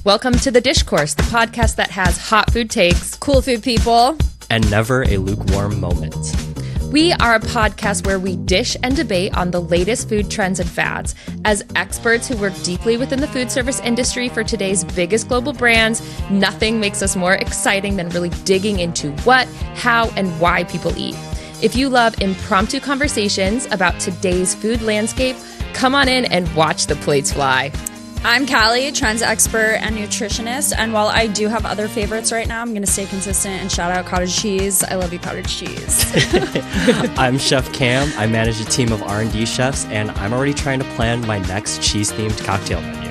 Welcome to the Dishcourse, the podcast that has hot food takes, cool food people, and never a lukewarm moment. We are a podcast where we dish and debate on the latest food trends and fads. As experts who work deeply within the food service industry for today's biggest global brands, nothing makes us more exciting than really digging into what, how, and why people eat. If you love impromptu conversations about today's food landscape, come on in and watch the plates fly. I'm Callie, trends expert and nutritionist, and while I do have other favorites right now, I'm going to stay consistent and shout out cottage cheese. I love you, cottage cheese. I'm Chef Cam. I manage a team of R&D chefs, and I'm already trying to plan my next cheese-themed cocktail menu.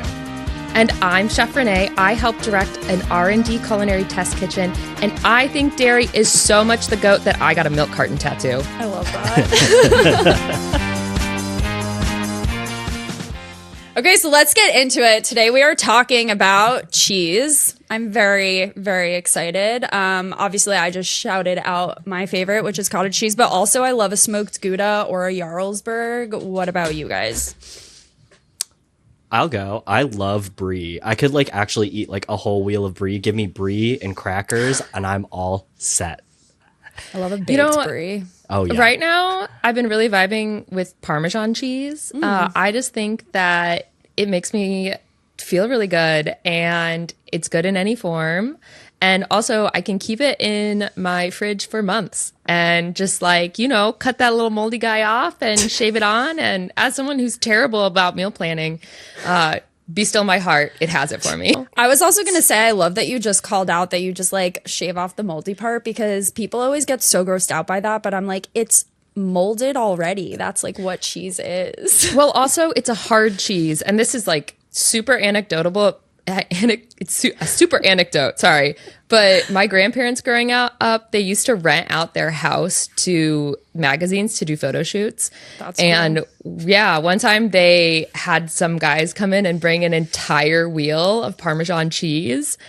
And I'm Chef Renee. I help direct an R&D culinary test kitchen, and I think dairy is so much the goat that I got a milk carton tattoo. I love that. Okay, so let's get into it. Today we are talking about cheese. I'm very, very excited. Obviously, I just shouted out my favorite, which is cottage cheese, but also I love a smoked Gouda or a Jarlsberg. What about you guys? I'll go. I love brie. I could actually eat a whole wheel of brie. Give me brie and crackers, and I'm all set. I love a baked brie. Oh, yeah. Right now, I've been really vibing with Parmesan cheese. I just think that it makes me feel really good, and it's good in any form. And also, I can keep it in my fridge for months and just cut that little moldy guy off and shave it on. And as someone who's terrible about meal planning, be still my heart, it has it for me. I was also going to say, I love that you just called out that you just shave off the moldy part, because people always get so grossed out by that. But I'm like, it's molded already. That's what cheese is. Well, also, it's a hard cheese. And this is super anecdotal. It's a super anecdote, sorry. But my grandparents growing up, they used to rent out their house to magazines to do photo shoots. That's and cool. Yeah, one time they had some guys come in and bring an entire wheel of Parmesan cheese.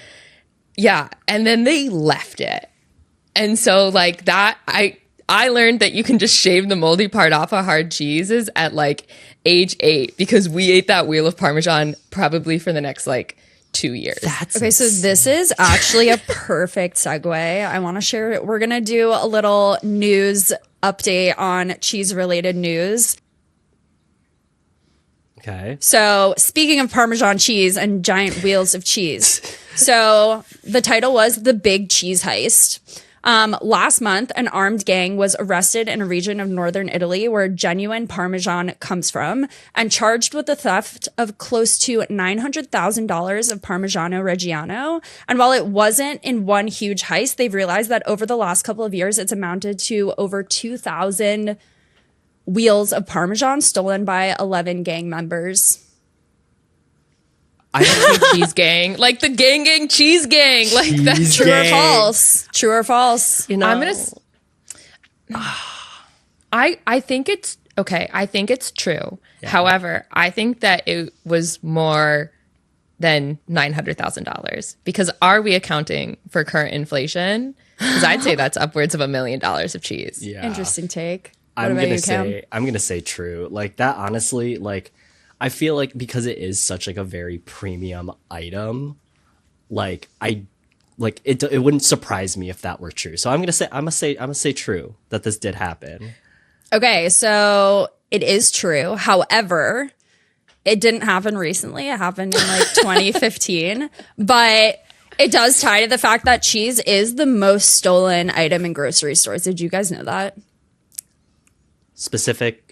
Yeah, and then they left it. And so that, I learned that you can just shave the moldy part off of hard cheeses at age 8, because we ate that wheel of Parmesan probably for the next 2 years. Okay, so this is actually a perfect segue. I want to share it. We're going to do a little news update on cheese-related news. Okay. So speaking of Parmesan cheese and giant wheels of cheese. So the title was The Big Cheese Heist. Last month, an armed gang was arrested in a region of northern Italy where genuine Parmesan comes from and charged with the theft of close to $900,000 of Parmigiano Reggiano. And while it wasn't in one huge heist, they've realized that over the last couple of years, it's amounted to over 2,000 wheels of Parmesan stolen by 11 gang members. I don't think cheese gang, the gang cheese gang, that's true or false. True or false? I'm gonna. I think it's okay. I think it's true. Yeah. However, I think that it was more than $900,000, because are we accounting for current inflation? Because I'd say that's upwards of $1 million of cheese. Yeah. Interesting take. I'm gonna say true. That honestly, I feel because it is such a very premium item, it wouldn't surprise me if that were true. So I'm gonna say true that this did happen. Okay, so it is true. However, it didn't happen recently. It happened in 2015, but it does tie to the fact that cheese is the most stolen item in grocery stores. Did you guys know that? Specific.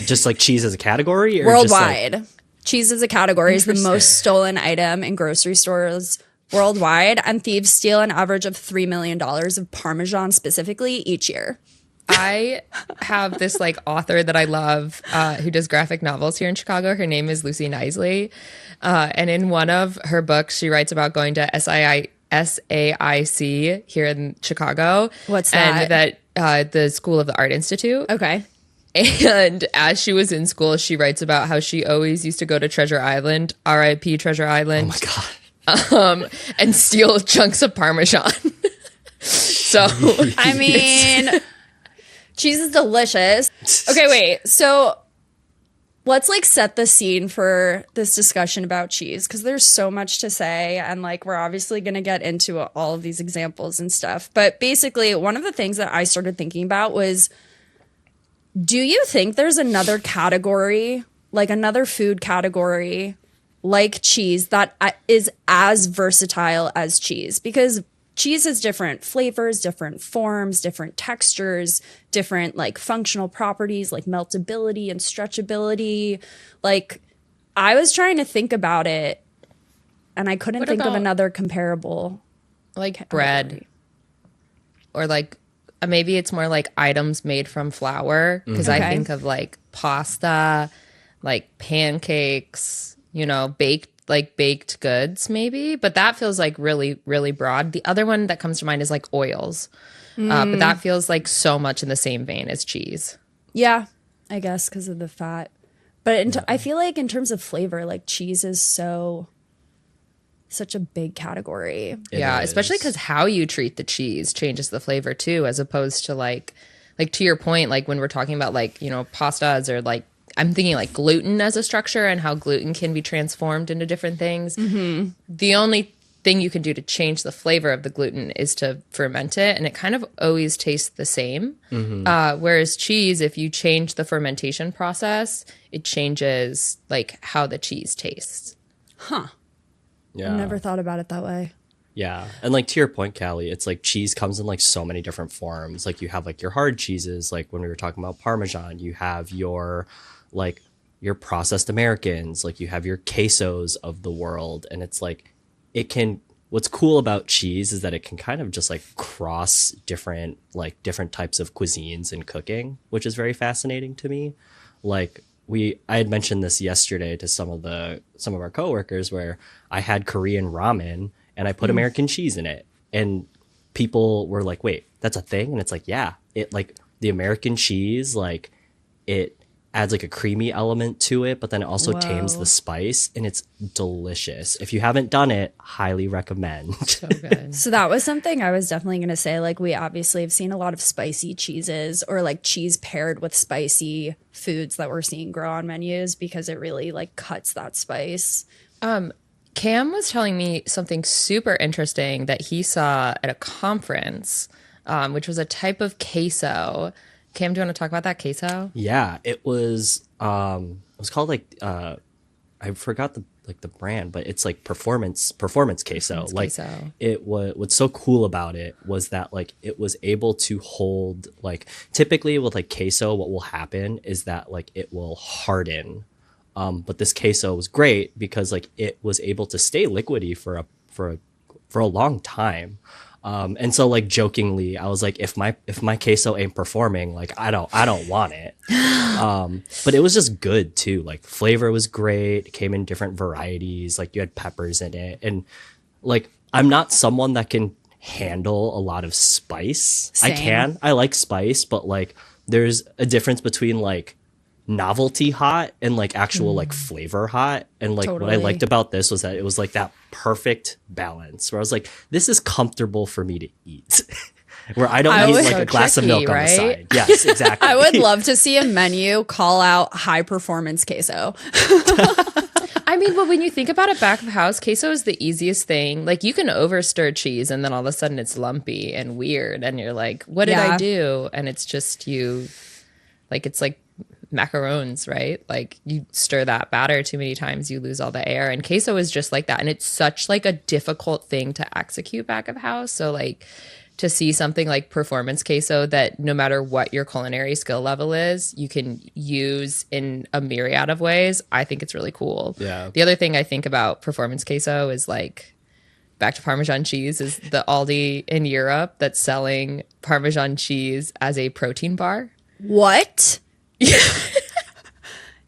Just cheese as a category? Or worldwide. Cheese as a category is the most stolen item in grocery stores worldwide, and thieves steal an average of $3 million of Parmesan specifically each year. I have this author that I love who does graphic novels here in Chicago. Her name is Lucy Knisley. And in one of her books, she writes about going to SAIC here in Chicago. What's that? And that the School of the Art Institute. Okay. And as she was in school, she writes about how she always used to go to Treasure Island, RIP Treasure Island. Oh my God. And steal chunks of Parmesan. So, I mean, cheese is delicious. Okay, wait. So let's like set the scene for this discussion about cheese because there's so much to say and like we're obviously going to get into all of these examples and stuff. But basically, one of the things that I started thinking about was, do you think there's another category, like another food category like cheese that is as versatile as cheese? Because cheese has different flavors, different forms, different textures, different like functional properties like meltability and stretchability. Like I was trying to think about it and I couldn't think of another comparable. Like bread or like maybe it's more like items made from flour because I think of like pasta, like pancakes, you know, baked goods maybe, but that feels like really, really broad. The other one that comes to mind is like oils, but that feels like so much in the same vein as cheese. Yeah, I guess because of the fat. But I feel like in terms of flavor, like cheese is such a big category. Especially because how you treat the cheese changes the flavor too, as opposed to like to your point, like when we're talking about like, you know, pastas or like, I'm thinking like gluten as a structure and how gluten can be transformed into different things. Mm-hmm. The only thing you can do to change the flavor of the gluten is to ferment it, and it kind of always tastes the same. Mm-hmm. Whereas cheese, if you change the fermentation process, it changes like how the cheese tastes. Huh. Yeah. I've never thought about it that way. Yeah. And like to your point, Callie, it's like cheese comes in like so many different forms. Like you have like your hard cheeses, like when we were talking about Parmesan, you have your processed Americans, like you have your quesos of the world. And it's like, what's cool about cheese is that it can kind of just like cross different types of cuisines and cooking, which is very fascinating to me. Like I had mentioned this yesterday to some of our coworkers where I had Korean ramen and I put American cheese in it, and people were like, wait, that's a thing? And it's like, yeah, it like the American cheese, like it adds like a creamy element to it, but then it also tames the spice, and it's delicious. If you haven't done it, highly recommend. So good. So that was something I was definitely going to say. Like we obviously have seen a lot of spicy cheeses or like cheese paired with spicy foods that we're seeing grow on menus because it really like cuts that spice. Cam was telling me something super interesting that he saw at a conference, which was a type of queso. Cam, do you want to talk about that queso? Yeah, it was called like I forgot the brand, but it's like performance queso. What's so cool about it was that like it was able to hold, like typically with like queso, what will happen is that like it will harden. But this queso was great because like it was able to stay liquidy for a long time. And so like jokingly, I was like, if my queso ain't performing, like I don't want it. But it was just good too. Like flavor was great. It came in different varieties. Like you had peppers in it. And like, I'm not someone that can handle a lot of spice. Same. I like spice, but like there's a difference between like novelty hot and like actual like flavor hot. And like what I liked about this was that it was like that perfect balance where I was like, this is comfortable for me to eat. Where I don't need like a glass of milk on the side. Yes, exactly. I would love to see a menu call out high performance queso. I mean, but when you think about it back of house, queso is the easiest thing. Like you can overstir cheese and then all of a sudden it's lumpy and weird and you're like, what did I do? And it's just it's like macarons, right? Like you stir that batter too many times, you lose all the air. And queso is just like that. And it's such like a difficult thing to execute back of house. So like to see something like performance queso that no matter what your culinary skill level is, you can use in a myriad of ways, I think it's really cool. Yeah. The other thing I think about performance queso is like, back to Parmesan cheese, is the Aldi in Europe that's selling Parmesan cheese as a protein bar. What?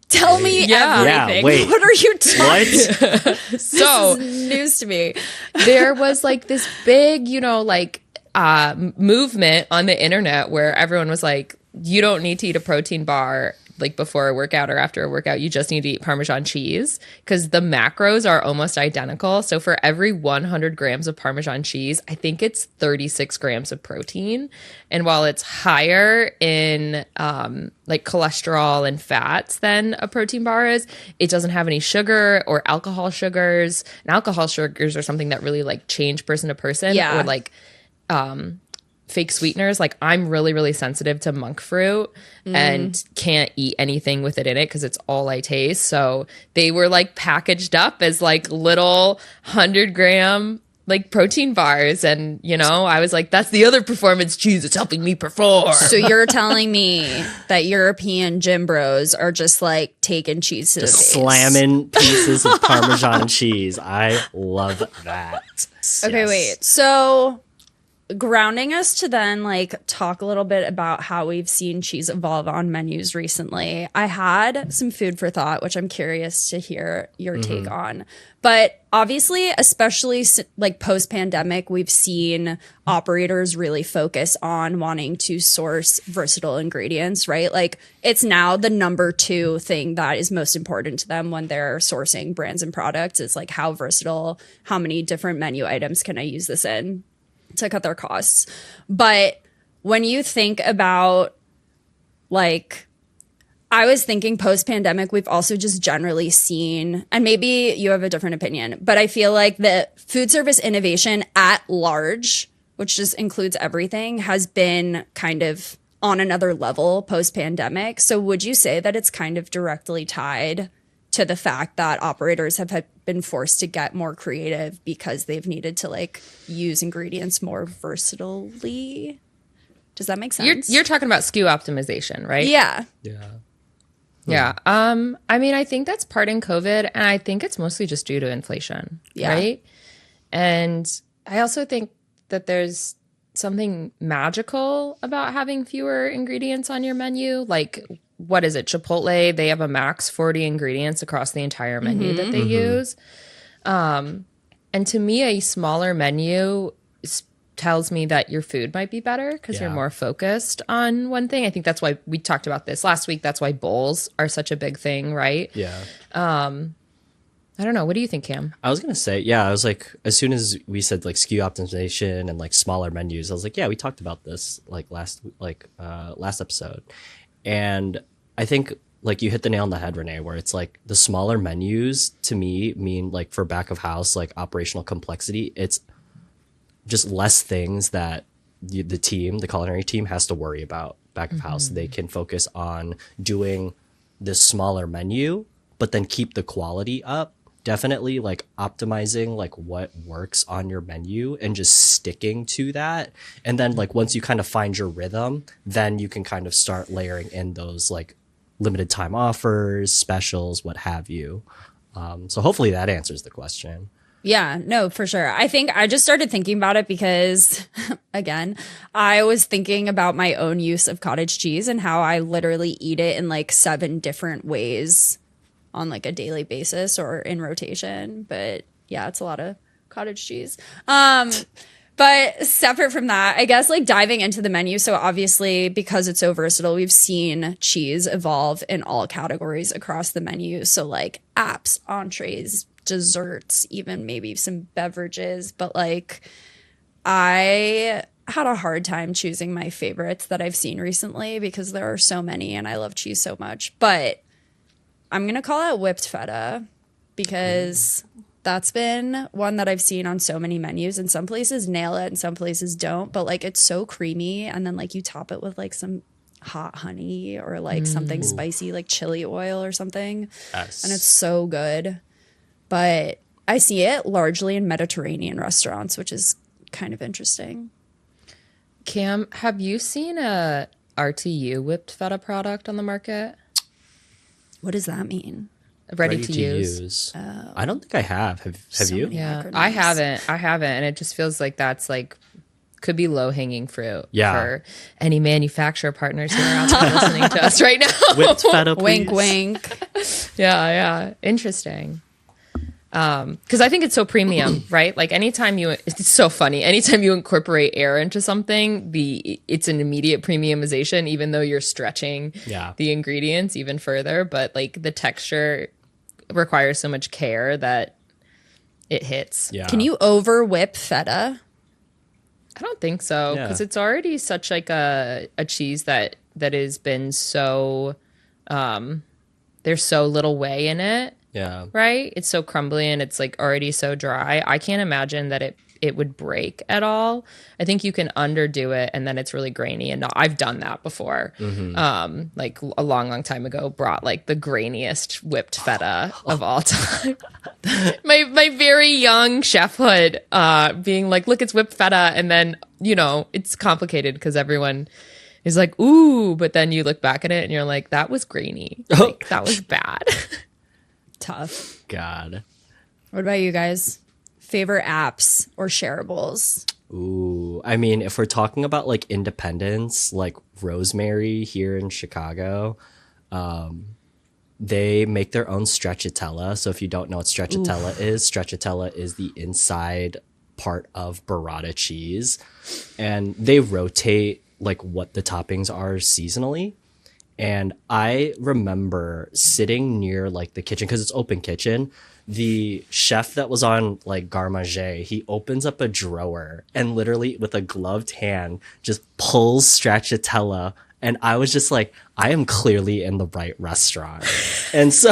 Tell me everything. Yeah, wait. What are you talking about? So this is news to me. There was like this big, movement on the internet where everyone was like, you don't need to eat a protein bar like before a workout or after a workout, you just need to eat Parmesan cheese because the macros are almost identical. So for every 100 grams of Parmesan cheese, I think it's 36 grams of protein. And while it's higher in like cholesterol and fats than a protein bar is, it doesn't have any sugar or alcohol sugars. And alcohol sugars are something that really like change person to person. Yeah. Or like fake sweeteners. Like I'm really, really sensitive to monk fruit and can't eat anything with it in it because it's all I taste. So they were like packaged up as like little 100-gram like protein bars. And, you know, I was like, that's the other performance cheese that's helping me perform. So you're telling me that European gym bros are just like taking cheese to the face. Slamming pieces of Parmesan cheese. I love that. Okay, wait. So grounding us to then like talk a little bit about how we've seen cheese evolve on menus recently. I had some food for thought, which I'm curious to hear your take on. But obviously, especially like post-pandemic, we've seen operators really focus on wanting to source versatile ingredients, right? Like it's now the number 2 thing that is most important to them when they're sourcing brands and products. It's like how versatile, how many different menu items can I use this in to cut their costs. But when you think about like, I was thinking post-pandemic, we've also just generally seen, and maybe you have a different opinion, but I feel like the food service innovation at large, which just includes everything, has been kind of on another level post-pandemic. So would you say that it's kind of directly tied to the fact that operators have been forced to get more creative because they've needed to like use ingredients more versatilely? Does that make sense? You're talking about SKU optimization, right? Yeah. Yeah. I mean, I think that's part in COVID, and I think it's mostly just due to inflation, right? And I also think that there's something magical about having fewer ingredients on your menu. Like, what is it? Chipotle, they have a max 40 ingredients across the entire menu that they use. And to me, a smaller menu tells me that your food might be better because you're more focused on one thing. I think that's why we talked about this last week. That's why bowls are such a big thing, right? Yeah. I don't know. What do you think, Cam? I was going to say, I was like, as soon as we said like SKU optimization and like smaller menus, I was like, yeah, we talked about this like last episode. And I think like you hit the nail on the head, Renee, where it's like the smaller menus to me mean like for back of house, like operational complexity, it's just less things that the culinary team has to worry about back of house. They can focus on doing this smaller menu, but then keep the quality up. Definitely like optimizing like what works on your menu and just sticking to that. And then like once you kind of find your rhythm, then you can kind of start layering in those like limited time offers, specials, what have you. So hopefully that answers the question. Yeah, no, for sure. I think I just started thinking about it because, again, I was thinking about my own use of cottage cheese and how I literally eat it in like 7 different ways on like a daily basis or in rotation. But yeah, it's a lot of cottage cheese. But separate from that, I guess like diving into the menu. So obviously, because it's so versatile, we've seen cheese evolve in all categories across the menu. So like apps, entrees, desserts, even maybe some beverages. But like I had a hard time choosing my favorites that I've seen recently because there are so many and I love cheese so much. But I'm going to call out whipped feta because that's been one that I've seen on so many menus, and some places nail it and some places don't. But like it's so creamy, and then like you top it with like some hot honey or like something spicy like chili oil or something. Yes. And it's so good. But I see it largely in Mediterranean restaurants, which is kind of interesting. Cam, have you seen a RTU whipped feta product on the market? What does that mean? Ready to use. I don't think I have. Have you? Yeah, acronyms. I haven't, and it just feels like that's like could be low hanging fruit for any manufacturer partners who are out there listening to us right now. Whipped feta, please. Wink, wink. Yeah, interesting. Because I think it's so premium, right? Like it's so funny. Anytime you incorporate air into something, it's an immediate premiumization, even though you're stretching the ingredients even further. But like the texture requires so much care that it hits. Yeah. Can you over whip feta? I don't think so, because it's already such like a cheese that has been so there's so little whey in it. Yeah. Right? It's so crumbly and it's like already so dry. I can't imagine that it would break at all. I think you can underdo it and then it's really grainy. And I've done that before. Like a long time ago, brought like the grainiest whipped feta of all time. my very young chefhood being like, look, it's whipped feta. And then, it's complicated because everyone is like, ooh, but then you look back at it and you're like, that was grainy. Like, that was bad. Tough. God. What about you guys? Favorite apps or shareables? Ooh, I mean, if we're talking about like independence, like Rosemary here in Chicago, they make their own stracciatella. So if you don't know what stracciatella is the inside part of burrata cheese, and they rotate like what the toppings are seasonally. And I remember sitting near like the kitchen, because it's open kitchen. The chef that was on like Garde Manger, he opens up a drawer and literally with a gloved hand just pulls stracciatella. And I was just like, I am clearly in the right restaurant. And so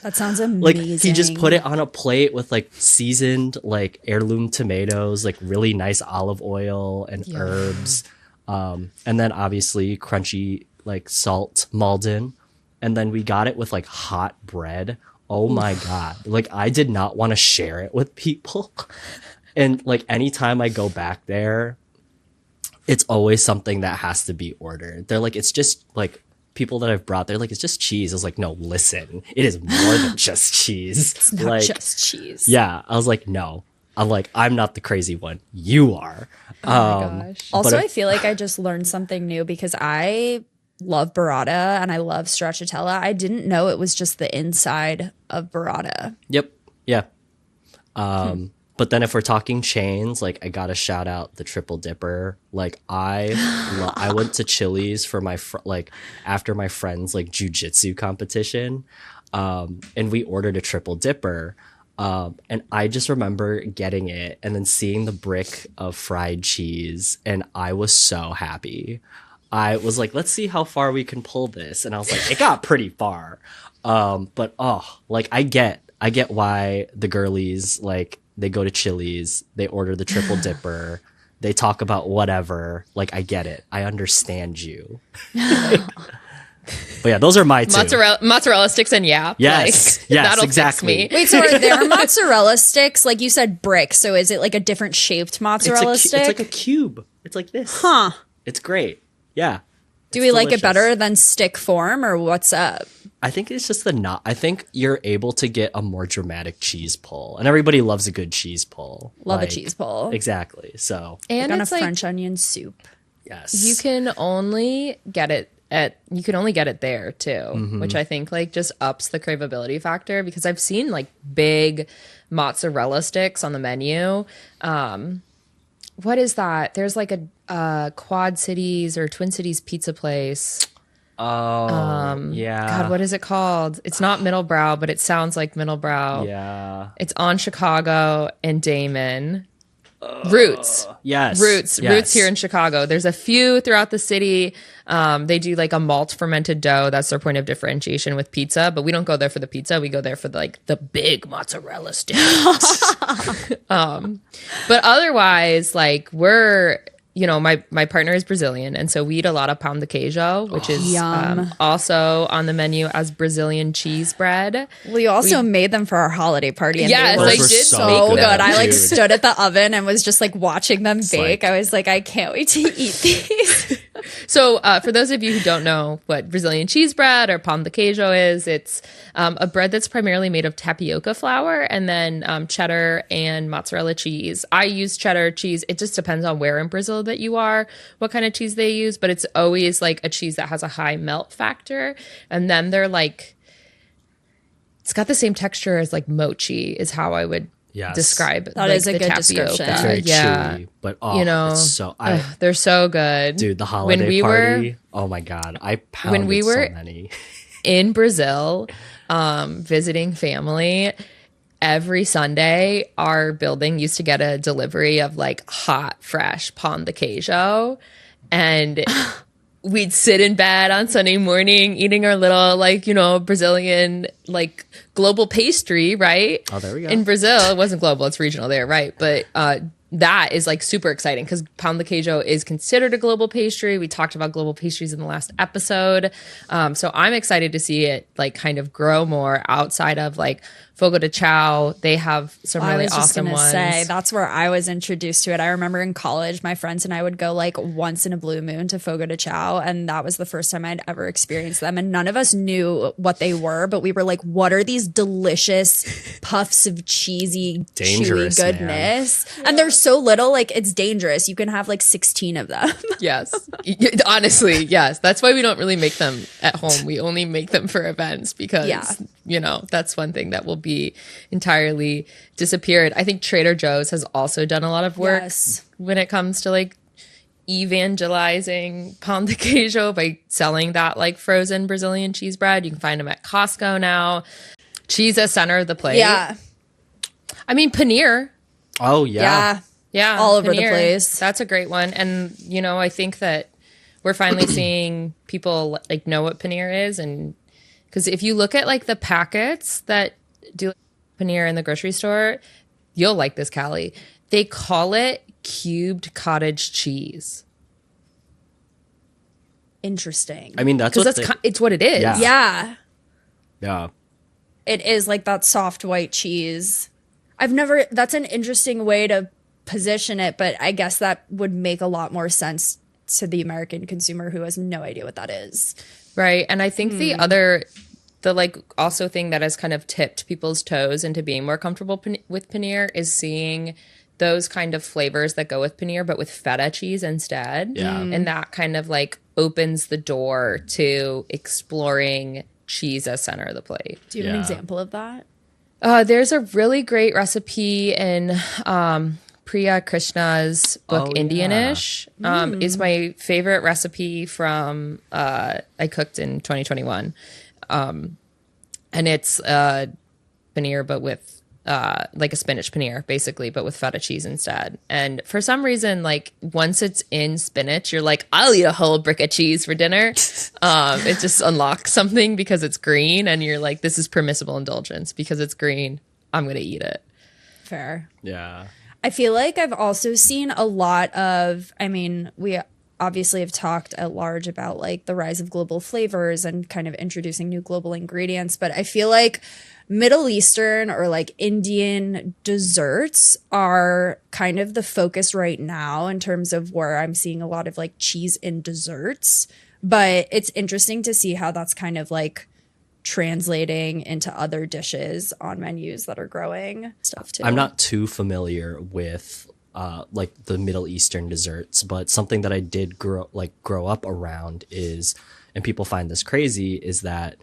that sounds amazing. Like he just put it on a plate with like seasoned like heirloom tomatoes, like really nice olive oil and herbs. And then obviously crunchy like salt Malden, and then we got it with like hot bread. Oh my God. Like I did not want to share it with people. And like anytime I go back there, it's always something that has to be ordered. They're like, it's just like people that I've brought, they're like, it's just cheese. I was like, no, listen, it is more than just cheese. It's not like, just cheese. Yeah. I was like, no. I'm like, I'm not the crazy one. You are. Oh my gosh. Also, I feel like I just learned something new because I love burrata and I love stracciatella. I didn't know it was just the inside of burrata. Yep. Yeah. But then if we're talking chains, like I gotta shout out the Triple Dipper. Like I went to Chili's for my after my friend's like jujitsu competition, and we ordered a Triple Dipper. And I just remember getting it and then seeing the brick of fried cheese, and I was so happy. I was like, let's see how far we can pull this. And I was like, it got pretty far. But like I get why the girlies, like they go to Chili's, they order the Triple Dipper, they talk about whatever. Like I get it. I understand you. But yeah, those are my two. Mozzarella sticks and yap. Yes, like, yes, that'll exactly. Fix me. Wait, so are there mozzarella sticks? Like you said, brick. So is it like a different shaped mozzarella stick? It's like a cube. It's like this. Huh. It's great. Yeah. Do we like it better than stick form, or what's up? I think it's just I think you're able to get a more dramatic cheese pull, and everybody loves a good cheese pull. Love a cheese pull. Exactly. So and like on it's a French onion soup. Yes. You can only get it there too, which I think like just ups the craveability factor, because I've seen like big mozzarella sticks on the menu. What is that? There's like a Quad Cities or Twin Cities pizza place. Oh, yeah. God, what is it called? It's not Middlebrow, but it sounds like Middlebrow. Yeah. It's on Chicago and Damon. Roots. Yes. Roots here in Chicago. There's a few throughout the city. They do like a malt fermented dough. That's their point of differentiation with pizza, but we don't go there for the pizza. We go there for the big mozzarella sticks. But otherwise, like we're, my partner is Brazilian, and so we eat a lot of pão de queijo, which is also on the menu as Brazilian cheese bread. We also made them for our holiday party. And yes, they were I did so make them. good. I like Dude. stood at the oven and was just like watching them bake. like- I was like, I can't wait to eat these. So for those of you who don't know what Brazilian cheese bread or pão de queijo is, it's a bread that's primarily made of tapioca flour and then cheddar and mozzarella cheese. I use cheddar cheese. It just depends on where in Brazil that you are, what kind of cheese they use, but it's always like a cheese that has a high melt factor. And then they're like it's got the same texture as like mochi is how I would describe that like, is a the good tapioca. description. It's very chewy, but it's so they're so good. dude, the holiday party. Oh my god, I pounded so many. In Brazil, visiting family, every Sunday, our building used to get a delivery of like hot, fresh pão de queijo, and we'd sit in bed on Sunday morning eating our little like Brazilian like global pastry, right? Oh, there we go. In Brazil, it wasn't global; it's regional there, right? But that is like super exciting because pão de queijo is considered a global pastry. We talked about global pastries in the last episode. So I'm excited to see it like kind of grow more outside of like Fogo de Chao. They have some really awesome ones. Say, that's where I was introduced to it. I remember in college, my friends and I would go like once in a blue moon to Fogo de Chao. And that was the first time I'd ever experienced them. And none of us knew what they were, but we were like, what are these delicious puffs of cheesy, chewy goodness? And they're so little, like it's dangerous. You can have like 16 of them. Yes. Honestly, yes. That's why we don't really make them at home. We only make them for events because, that's one thing that will be entirely disappeared. I think Trader Joe's has also done a lot of work when it comes to like evangelizing pão de queijo by selling that like frozen Brazilian cheese bread. You can find them at Costco now. Cheese as center of the plate. Yeah. I mean, paneer. Oh, yeah. Yeah, all over the place. That's a great one. And, I think that we're finally seeing people like know what paneer is. And because if you look at like the packets that do paneer in the grocery store, you'll like this, Callie. They call it cubed cottage cheese. Interesting. I mean, that's it's what it is. Yeah. Yeah. It is like that soft white cheese. That's an interesting way to position it, but I guess that would make a lot more sense to the American consumer who has no idea what that is. Right. And I think the like also thing that has kind of tipped people's toes into being more comfortable with paneer is seeing those kind of flavors that go with paneer, but with feta cheese instead. Yeah. And that kind of like opens the door to exploring cheese as center of the plate. Do you have an example of that? There's a really great recipe in Priya Krishna's book Indianish. Is my favorite recipe from I cooked in 2021. And it's paneer, but with like a spinach paneer, basically, but with feta cheese instead. And for some reason, like once it's in spinach, you're like, I'll eat a whole brick of cheese for dinner. It just unlocks something because it's green, and you're like, this is permissible indulgence because it's green. I'm gonna eat it. Fair. Yeah. I feel like I've also seen a lot of, we obviously have talked at large about like the rise of global flavors and kind of introducing new global ingredients, but I feel like Middle Eastern or like Indian desserts are kind of the focus right now in terms of where I'm seeing a lot of like cheese in desserts. But it's interesting to see how that's kind of like translating into other dishes on menus that are growing stuff too. I'm not too familiar with like the Middle Eastern desserts, but something that I did grow up around is, and people find this crazy, is that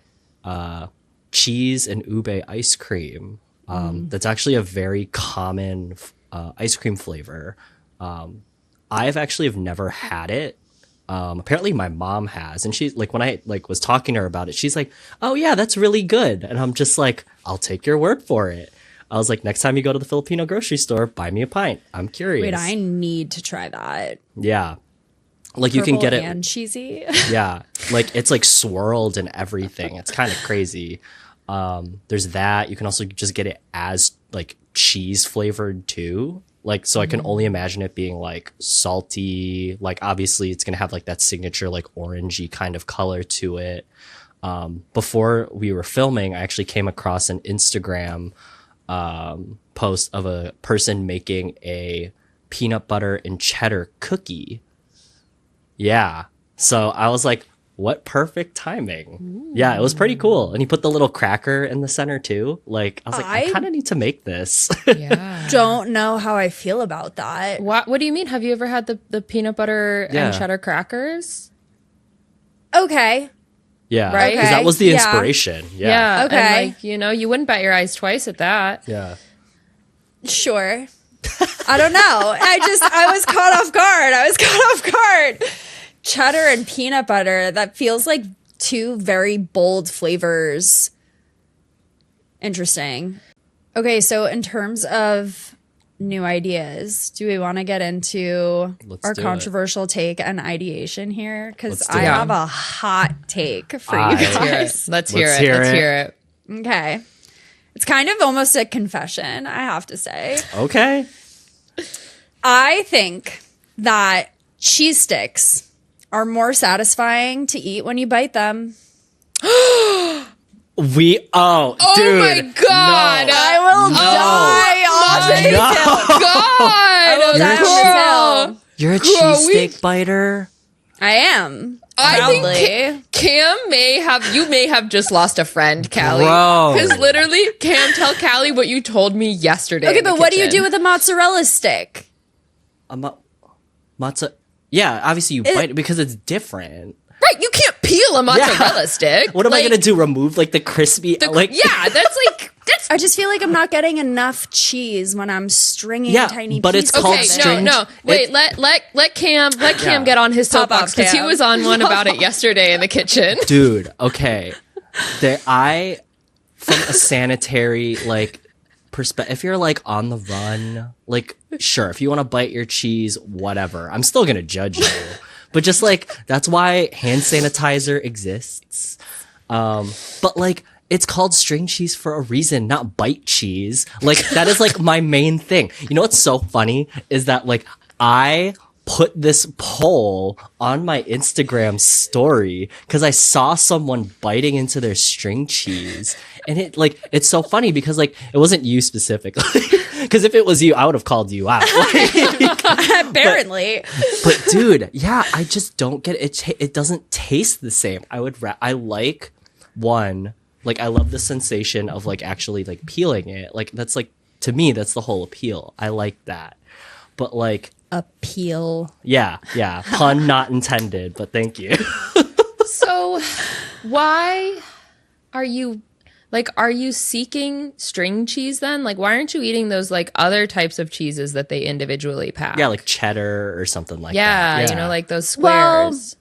cheese and ube ice cream. That's actually a very common ice cream flavor. I've actually have never had it. Apparently my mom has, and she's like, when I like was talking to her about it, she's like, oh yeah, that's really good. And I'm just like, I'll take your word for it. I was like, next time you go to the Filipino grocery store, buy me a pint. I'm curious. Wait, I need to try that. Yeah. Like you can get it and cheesy. Yeah. Like it's like swirled and everything. It's kind of crazy. There's that. You can also just get it as like cheese flavored too. Like, so I can only imagine it being like salty. Like obviously it's going to have like that signature like orangey kind of color to it. Before we were filming, I actually came across an Instagram post of a person making a peanut butter and cheddar cookie. Yeah. So I was like, what perfect timing. Ooh. Yeah, it was pretty cool. And he put the little cracker in the center too. Like, I was like, I kind of need to make this. Yeah. Don't know how I feel about that. What do you mean? Have you ever had the peanut butter and cheddar crackers? Okay. Yeah, Right? because that was the Yeah. inspiration. Yeah. Yeah. Okay. And like, you wouldn't bat your eyes twice at that. Yeah. Sure. I don't know. I was caught off guard. Cheddar and peanut butter. That feels like two very bold flavors. Interesting. Okay, so in terms of new ideas, do we want to get into Let's our do it. controversial take and ideation here? Because Let's do I it. have a hot take for you Let's Hear guys. it. Let's hear Let's it. hear Let's it. hear it. Okay. It's kind of almost a confession, I have to say. Okay. I think that cheese sticks are more satisfying to eat when you bite them. Dude. Oh my God. No. I will die on this hill. I will die on this hill. You're a Girl, cheesesteak biter? I am. I Proudly. think Cam may have just lost a friend, Callie. Bro. Because literally, Cam, tell Callie what you told me yesterday. Okay, in the but what do you kitchen. do with a mozzarella stick? Matza. Yeah, obviously you bite it because it's different. Right, you can't peel a mozzarella stick. What am I Like, gonna do? Remove like the crispy Yeah, that's I just feel like I'm not getting enough cheese when I'm stringing Yeah, tiny but it's pieces. called okay. of it. string- No, wait. Let Cam Yeah. get on his Pop soapbox off, because he Cam. was on one about it yesterday in the kitchen. Dude, okay. From a sanitary like perspective, if you're like on the run, like sure, if you want to bite your cheese, whatever. I'm still gonna judge you. But just like that's why hand sanitizer exists. But like it's called string cheese for a reason, not bite cheese. Like that is like my main thing. You know what's so funny is that like I put this poll on my Instagram story because I saw someone biting into their string cheese. And it's so funny because like it wasn't you specifically. Because if it was you, I would have called you out. Apparently. But dude, yeah, I just don't get it. It doesn't taste the same. I like one, like I love the sensation of like actually like peeling it. Like that's like to me that's the whole appeal. I like that. But like Appeal. yeah, pun not intended, but thank you. So, why are you seeking string cheese then? Like, why aren't you eating those like other types of cheeses that they individually pack? Yeah, like cheddar or something like yeah, that. you know, like those Well, squares.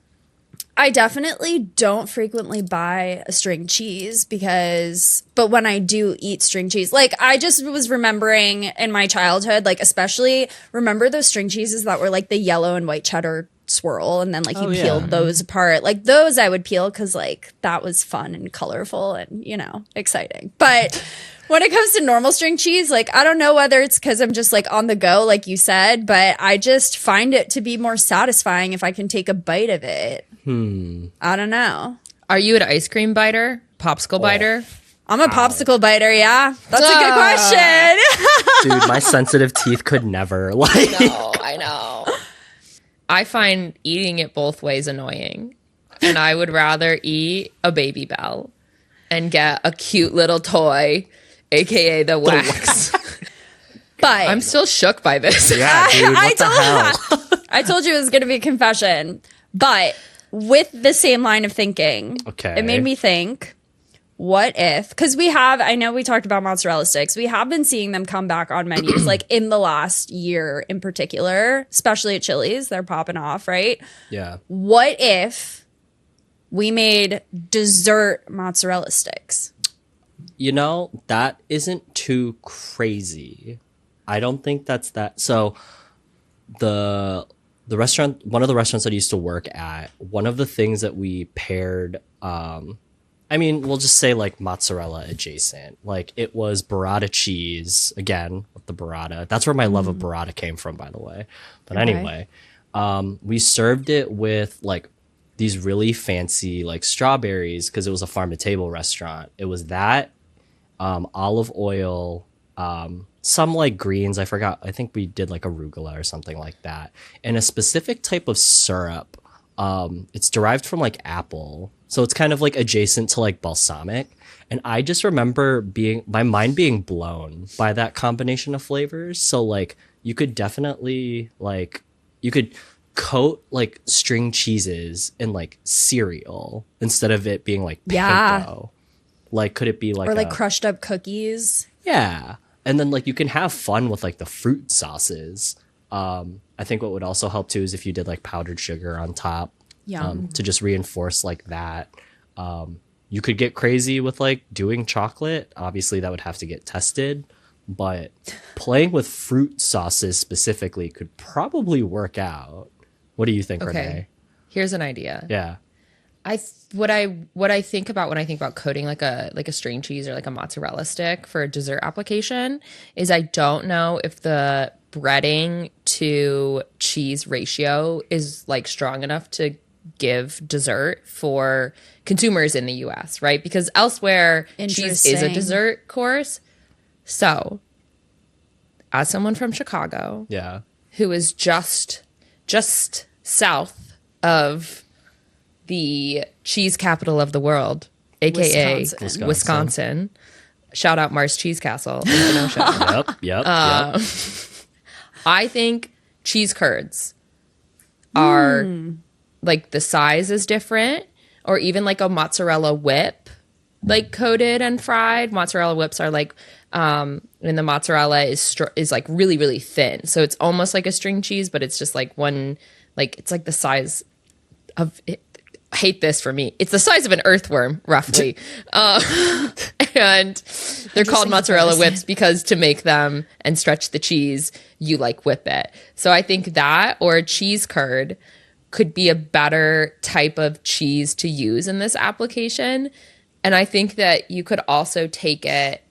I definitely don't frequently buy a string cheese but when I do eat string cheese, like I just was remembering in my childhood, like especially remember those string cheeses that were like the yellow and white cheddar swirl and then like you peeled those apart. Like those I would peel because like that was fun and colorful and exciting. But when it comes to normal string cheese, like I don't know whether it's because I'm just like on the go, like you said, but I just find it to be more satisfying if I can take a bite of it. I don't know. Are you an ice cream biter? Popsicle biter? I'm a popsicle biter, yeah. That's a good question. Dude, my sensitive teeth could never like. No, I know. I find eating it both ways annoying. And I would rather eat a Baby Bell and get a cute little toy, aka the wax. But I'm still shook by this. Yeah, dude, what the hell? I told you it was going to be a confession. But with the same line of thinking, Okay. it made me think, what if, because I know we talked about mozzarella sticks. We have been seeing them come back on menus like in the last year in particular, especially at Chili's. They're popping off, right? Yeah. What if we made dessert mozzarella sticks? You know, that isn't too crazy. I don't think that's that. So the restaurant, one of the restaurants that I used to work at, one of the things that we paired, I mean, we'll just say like mozzarella adjacent. Like it was burrata cheese again with the burrata. That's where my love of burrata came from, by the way. But anyway, we served it with like these really fancy like strawberries because it was a farm to table restaurant. It was that, olive oil, some like greens. I forgot. I think we did like arugula or something like that. And a specific type of syrup. It's derived from like apple. So it's kind of like adjacent to like balsamic. And I just remember my mind being blown by that combination of flavors. So like you could definitely like, you could coat like string cheeses in like cereal instead of it being like Yeah. panko? Like, could it be like Or like crushed up cookies. yeah, and then like you can have fun with like the fruit sauces. I think what would also help too is if you did like powdered sugar on top, Yum. to just reinforce like that. You could get crazy with like doing chocolate. Obviously, that would have to get tested, but playing with fruit sauces specifically could probably work out. What do you think, Okay. Renee? Here's an idea. Yeah. What I think about when I think about coating like a string cheese or like a mozzarella stick for a dessert application is I don't know if the breading to cheese ratio is like strong enough to give dessert for consumers in the US, right? Because elsewhere cheese is a Interesting. dessert course. So, as someone from Chicago Yeah. who is just south of the cheese capital of the world, aka Wisconsin. Wisconsin. Shout out Mars Cheese Castle in Kenosha. Yep. I think cheese curds are like the size is different, or even like a mozzarella whip, like coated and fried. Mozzarella whips are like, and the mozzarella is like really really thin, so it's almost like a string cheese, but it's just like one, like it's like the size of it. Hate this for me. It's the size of an earthworm, roughly. And they're called mozzarella whips because to make them and stretch the cheese, you like whip it. So I think that or a cheese curd could be a better type of cheese to use in this application. And I think that you could also take it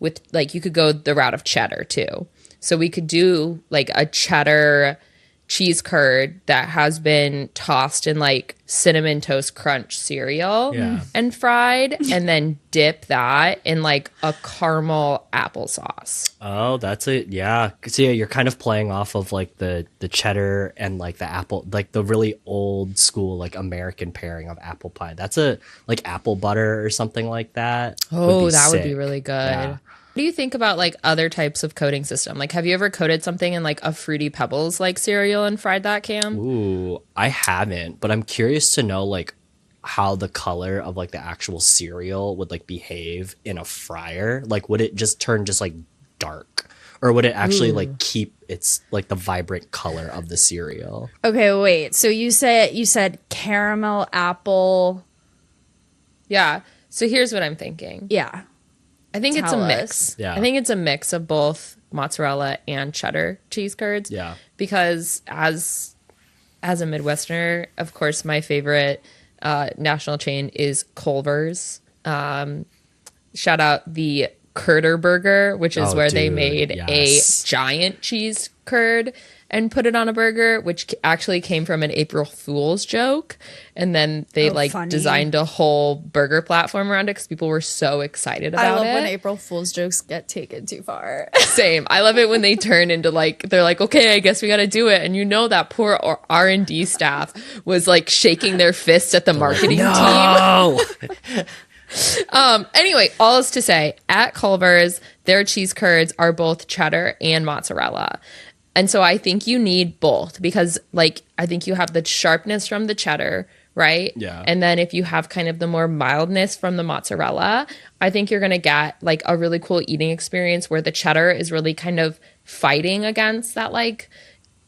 with, like, you could go the route of cheddar too. So we could do like a cheddar cheese curd that has been tossed in like cinnamon toast crunch cereal and fried, and then dip that in like a caramel applesauce. Oh, that's it. Yeah. So yeah, you're kind of playing off of like the cheddar and like the apple, like the really old school like American pairing of apple pie. That's a like apple butter or something like that. Oh, that would be sick. really good. Yeah. What do you think about like other types of coating system? Like, have you ever coated something in like a Fruity Pebbles like cereal and fried that, Cam? Ooh, I haven't, but I'm curious to know like how the color of like the actual cereal would like behave in a fryer. Like, would it just turn just like dark, or would it actually like keep its like the vibrant color of the cereal? Okay, wait. So you said caramel apple. Yeah. So here's what I'm thinking. Yeah. I think it's a Tell mix. us. Yeah. I think it's a mix of both mozzarella and cheddar cheese curds. Yeah. Because as a Midwesterner, of course, my favorite national chain is Culver's. Shout out the Curder Burger, which is Oh, where they dude, made yes. a giant cheese curd and put it on a burger, which actually came from an April Fool's joke. And then they Funny. designed a whole burger platform around it because people were so excited about I love it. when April Fool's jokes get taken too far. Same. I love it when they turn into like, they're like, okay, I guess we got to do it. And you know that poor R&D staff was like shaking their fists at the marketing team. Oh, Anyway, all is to say, at Culver's, their cheese curds are both cheddar and mozzarella. And so I think you need both because, like, I think you have the sharpness from the cheddar, right? Yeah. And then if you have kind of the more mildness from the mozzarella, I think you're going to get, like, a really cool eating experience where the cheddar is really kind of fighting against that, like,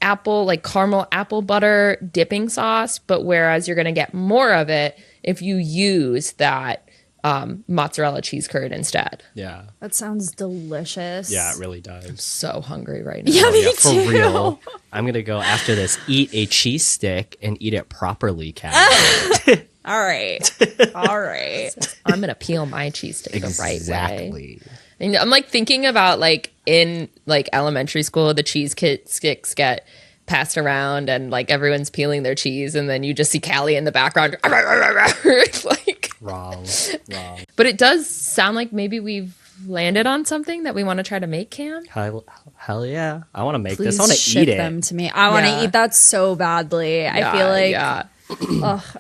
apple, like, caramel apple butter dipping sauce. But whereas you're going to get more of it if you use that mozzarella cheese curd instead. yeah. That sounds delicious. Yeah, it really does. So hungry right now. Yeah, me Yeah, for too. real. I'm gonna go after this. Eat a cheese stick and eat it properly, Kat. All right. All right. I'm gonna peel my cheese stick the right way. Exactly. And I'm like thinking about like in like elementary school, the cheese sticks get passed around and like everyone's peeling their cheese, and then you just see Callie in the background, like. Wrong. But it does sound like maybe we've landed on something that we want to try to make, Cam. Hell yeah! I want to make Please this. I want to ship eat it. them to me. I want to Yeah. eat that so badly. I feel like yeah.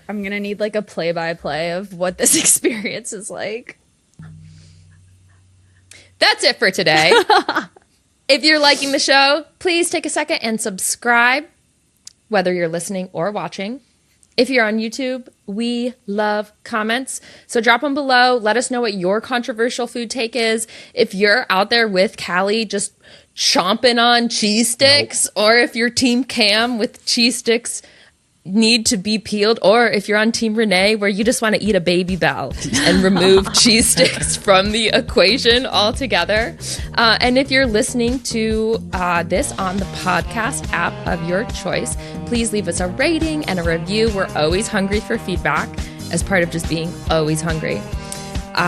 I'm going to need like a play-by-play of what this experience is like. That's it for today. If you're liking the show, please take a second and subscribe. whether you're listening or watching. If you're on YouTube, we love comments. So drop them below. Let us know what your controversial food take is. If you're out there with Callie just chomping on cheese sticks, or if you're Team Cam with cheese sticks need to be peeled, or if you're on Team Renee where you just want to eat a Baby Bell and remove cheese sticks from the equation altogether. And if you're listening to this on the podcast app of your choice, please leave us a rating and a review. We're always hungry for feedback as part of just being always hungry.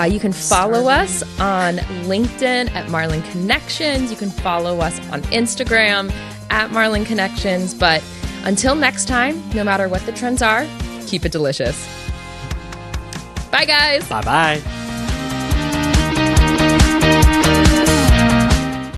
You can follow us on LinkedIn at Marlin Connections. You can follow us on Instagram at Marlin Connections. But until next time, no matter what the trends are, keep it delicious. Bye, guys. Bye-bye.